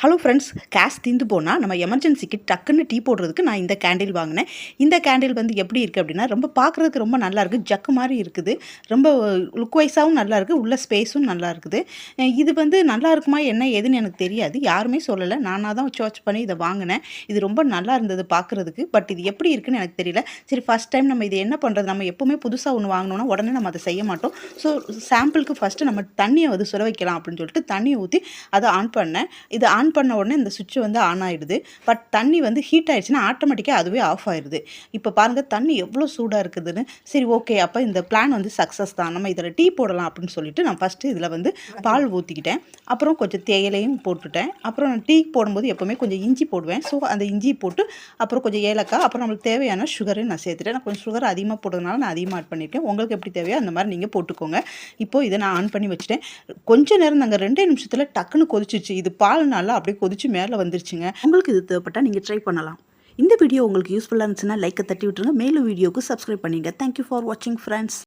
Hello friends, case தீர்ந்து போனால் நம்ம எமர்ஜென்சிக்கு டக்குன்னு டீ போடுறதுக்கு நான் இந்த கேண்டில் வாங்கினேன். இந்த கேண்டில் வந்து எப்படி இருக்குது அப்படின்னா, ரொம்ப பார்க்குறதுக்கு ரொம்ப நல்லாயிருக்கு. ஜக்கு மாதிரி இருக்குது. ரொம்ப லுக் வைஸாகவும் நல்லாயிருக்கு. உள்ள ஸ்பேஸும் நல்லா இருக்குது. இது வந்து நல்லா இருக்குமா என்ன ஏதுன்னு எனக்கு தெரியாது. யாருமே சொல்லலை. நானாக தான் சர்ச் பண்ணி இதை வாங்கினேன். இது ரொம்ப நல்லா இருந்தது பார்க்குறதுக்கு. பட் இது எப்படி இருக்குன்னு எனக்கு தெரியல. சரி, ஃபஸ்ட் டைம் நம்ம இது என்ன பண்ணுறது, நம்ம எப்போவுமே புதுசாக ஒன்று வாங்கினோன்னா உடனே நம்ம அதை செய்ய மாட்டோம். ஸோ சாம்பிளுக்கு ஃபஸ்ட்டு நம்ம தண்ணியை வந்து சுட வைக்கலாம் அப்படின்னு சொல்லிட்டு தண்ணியை ஊற்றி அதை ஆன் பண்ணேன். இது ஆன் பண்ண உடனே இந்த சுவிட்ச் வந்து ஆன் ஆகிடுது. பட் தண்ணி வந்து ஹீட் ஆகிடுச்சுன்னா ஆட்டோமேட்டிக்காக அதுவே ஆஃப் ஆயிடுது. இப்போ பாருங்கள் தண்ணி எவ்வளோ சூடாக இருக்குதுன்னு. சரி, ஓகே, அப்போ இந்த பிளான் வந்து சக்ஸஸ் தான். நம்ம இதில் டீ போடலாம் அப்படின்னு சொல்லிட்டு நான் ஃபஸ்ட்டு இதில் வந்து பால் ஊற்றிக்கிட்டேன். அப்புறம் கொஞ்சம் தேயிலையும் போட்டுட்டேன். அப்புறம் நான் டீ போடும்போது எப்போவுமே கொஞ்சம் இஞ்சி போடுவேன். ஸோ அந்த இஞ்சி போட்டு அப்புறம் கொஞ்சம் ஏலக்காய், அப்புறம் நம்மளுக்கு தேவையான சுகரையும் நான் சேர்த்துட்டேன். நான் கொஞ்சம் சுகர் அதிகமாக போடுறதுனால நான் அதிகமாக ஆட் பண்ணியிருக்கேன். உங்களுக்கு எப்படி தேவையோ அந்த மாதிரி நீங்கள் போட்டுக்கோங்க. இப்போது இதை நான் ஆன் பண்ணி வச்சுட்டேன். கொஞ்ச நேரம் நாங்கள் 2 நிமிஷத்தில் டக்குன்னு கொதிச்சிச்சு. இது பால் நல்லா அப்படியே கொதிச்சு மேலே வந்துருச்சுங்க. உங்களுக்கு இது தேவைப்பட்டால் நீங்கள் ட்ரை பண்ணலாம். இந்த வீடியோ உங்களுக்கு யூஸ்ஃபுல்லாக இருந்துச்சுன்னா லைக்கை தட்டி விட்டுருங்க. மேலும் வீடியோவுக்கு சப்ஸ்கிரைப் பண்ணிடுங்க. தேங்க்யூ ஃபார் வாட்சிங் ஃப்ரெண்ட்ஸ்.